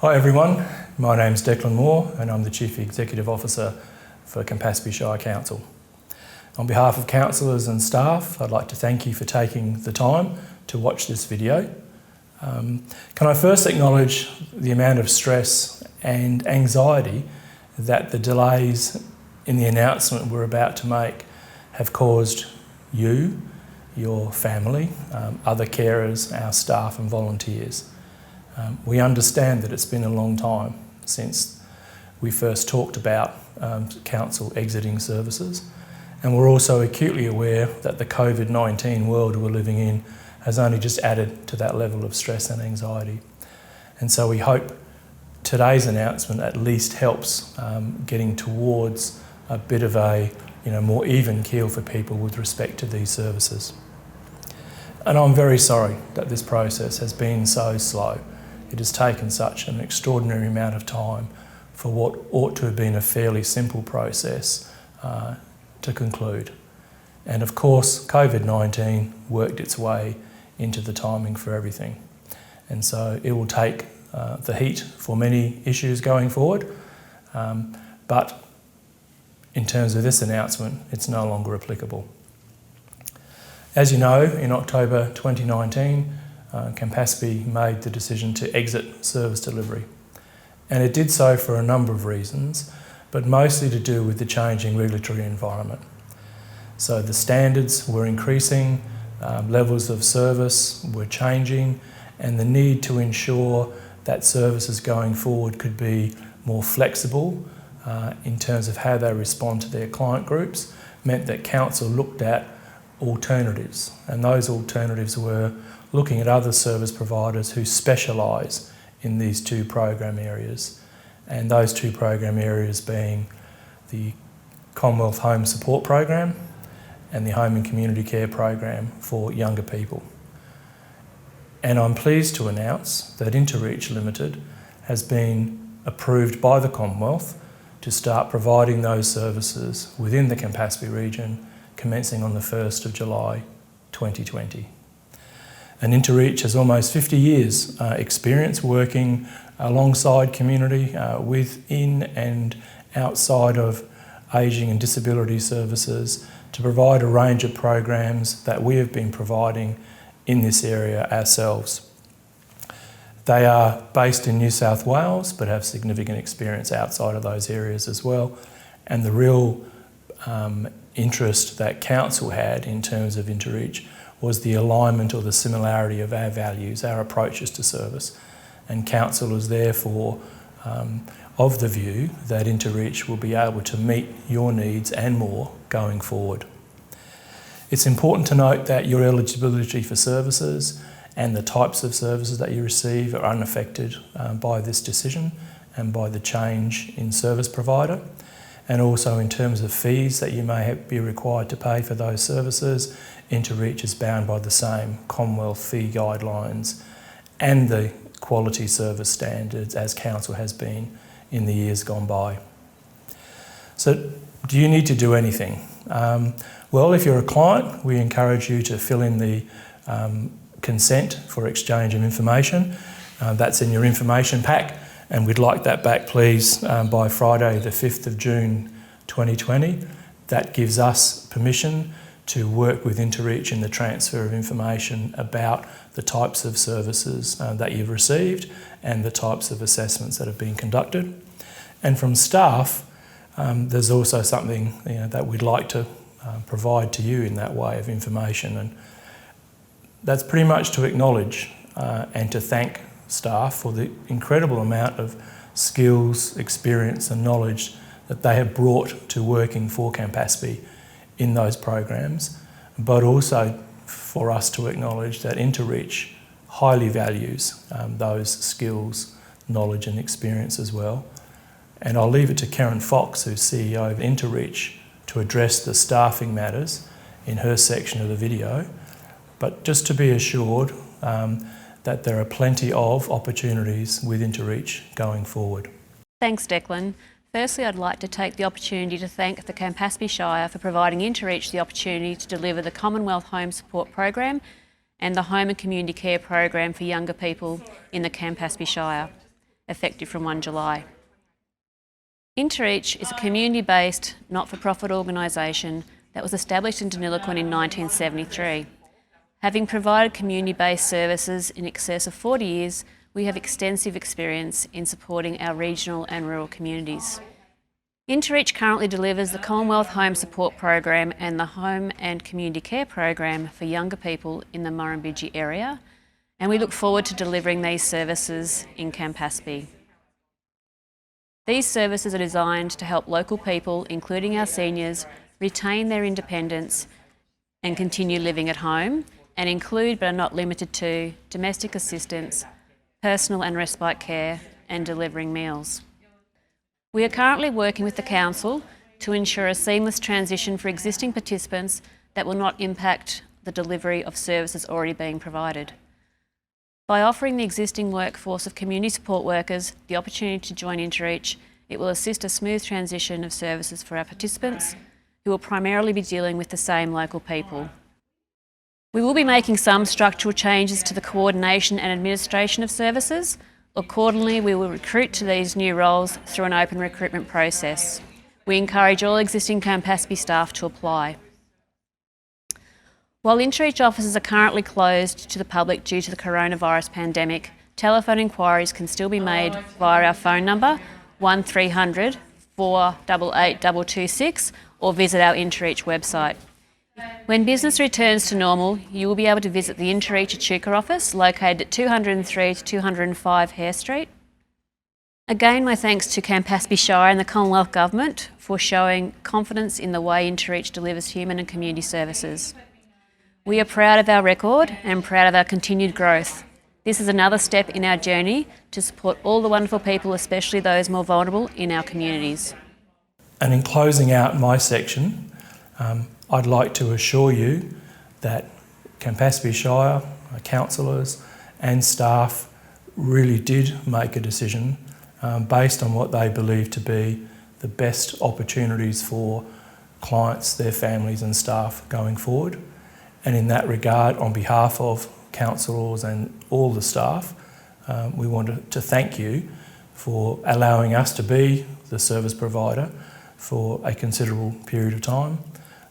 Hi everyone, my name's Declan Moore and I'm the Chief Executive Officer for Campaspe Shire Council. On behalf of councillors and staff, I'd like to thank you for taking the time to watch this video. Can I first acknowledge the amount of stress and anxiety that the delays in the announcement we're about to make have caused you, your family, other carers, our staff and volunteers. We understand that it's been a long time since we first talked about council exiting services, and we're also acutely aware that the COVID-19 world we're living in has only just added to that level of stress and anxiety. And so we hope today's announcement at least helps getting towards a bit of a more even keel for people with respect to these services. And I'm very sorry that this process has been so slow. It has taken such an extraordinary amount of time for what ought to have been a fairly simple process to conclude. And of course, COVID-19 worked its way into the timing for everything. And so it will take the heat for many issues going forward. But in terms of this announcement, it's no longer applicable. As you know, in October 2019, Campaspe made the decision to exit service delivery. And it did so for a number of reasons, but mostly to do with the changing regulatory environment. So the standards were increasing, levels of service were changing, and the need to ensure that services going forward could be more flexible in terms of how they respond to their client groups meant that council looked at alternatives, and those alternatives were looking at other service providers who specialise in these two program areas, and those two program areas being the Commonwealth Home Support Program and the Home and Community Care Program for younger people. And I'm pleased to announce that Intereach Limited has been approved by the Commonwealth to start providing those services within the Campaspe region commencing on the 1st of July 2020. And Intereach has almost 50 years experience working alongside community within and outside of ageing and disability services to provide a range of programs that we have been providing in this area ourselves. They are based in New South Wales but have significant experience outside of those areas as well, and the real interest that council had in terms of Intereach was the alignment or the similarity of our values, our approaches to service. And council is therefore of the view that Intereach will be able to meet your needs and more going forward. It's important to note that your eligibility for services and the types of services that you receive are unaffected by this decision and by the change in service provider. And also in terms of fees that you may be required to pay for those services, Intereach is bound by the same Commonwealth fee guidelines and the quality service standards as council has been in the years gone by. So do you need to do anything? Well, if you're a client, we encourage you to fill in the consent for exchange of information. That's in your information pack. And we'd like that back, please, by Friday the 5th of June 2020. That gives us permission to work with Intereach in the transfer of information about the types of services that you've received and the types of assessments that have been conducted. And from staff, there's also something that we'd like to provide to you in that way of information. And that's pretty much to acknowledge and to thank staff for the incredible amount of skills, experience and knowledge that they have brought to working for Campaspe in those programs, but also for us to acknowledge that Intereach highly values those skills, knowledge and experience as well. And I'll leave it to Karen Fox, who's CEO of Intereach, to address the staffing matters in her section of the video, but just to be assured that there are plenty of opportunities with Intereach going forward. Thanks, Declan. Firstly, I'd like to take the opportunity to thank the Campaspe Shire for providing Intereach the opportunity to deliver the Commonwealth Home Support Program and the Home and Community Care Program for younger people in the Campaspe Shire. effective from 1 July. Intereach is a community-based, not-for-profit organisation that was established in Deniliquin in 1973. Having provided community-based services in excess of 40 years, we have extensive experience in supporting our regional and rural communities. Intereach currently delivers the Commonwealth Home Support Program and the Home and Community Care Program for younger people in the Murrumbidgee area, and we look forward to delivering these services in Campaspe. These services are designed to help local people, including our seniors, retain their independence and continue living at home, and include but are not limited to domestic assistance, personal and respite care, and delivering meals. We are currently working with the Council to ensure a seamless transition for existing participants that will not impact the delivery of services already being provided. By offering the existing workforce of community support workers the opportunity to join Intereach, it will assist a smooth transition of services for our participants, who will primarily be dealing with the same local people. We will be making some structural changes to the coordination and administration of services. Accordingly, we will recruit to these new roles through an open recruitment process. We encourage all existing Campaspe staff to apply. While Intereach offices are currently closed to the public due to the coronavirus pandemic, telephone inquiries can still be made via our phone number 1300 488 226 or visit our Intereach website. When business returns to normal, you will be able to visit the Intereach Echuca office located at 203 to 205 Hare Street. Again, my thanks to Campaspe Shire and the Commonwealth Government for showing confidence in the way Intereach delivers human and community services. We are proud of our record and proud of our continued growth. This is another step in our journey to support all the wonderful people, especially those more vulnerable in our communities. And in closing out my section, I'd like to assure you that Campaspe Shire, councillors and staff really did make a decision based on what they believe to be the best opportunities for clients, their families and staff going forward. And in that regard, on behalf of councillors and all the staff, we want to thank you for allowing us to be the service provider for a considerable period of time.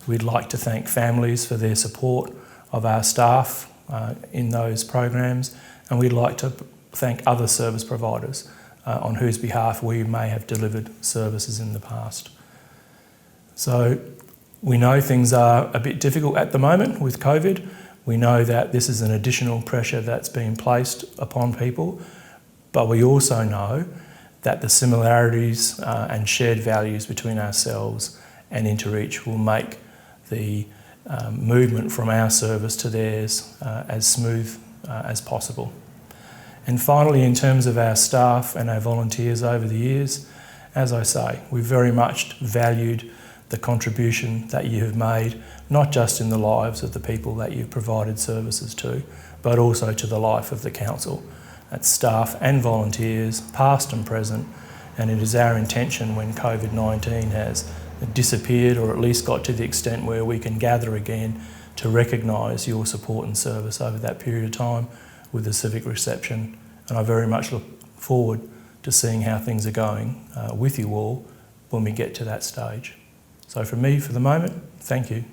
We'd like to thank families for their support of our staff in those programs, and we'd like to thank other service providers on whose behalf we may have delivered services in the past. So we know things are a bit difficult at the moment with COVID. We know that this is an additional pressure that's being placed upon people, but we also know that the similarities and shared values between ourselves and Intereach will make the movement from our service to theirs as smooth as possible. And finally, in terms of our staff and our volunteers over the years, as I say, we've very much valued the contribution that you have made, not just in the lives of the people that you've provided services to, but also to the life of the council. That's staff and volunteers, past and present, and it is our intention when COVID-19 has disappeared or at least got to the extent where we can gather again to recognise your support and service over that period of time with a civic reception. And I very much look forward to seeing how things are going with you all when we get to that stage. So from me for the moment, thank you.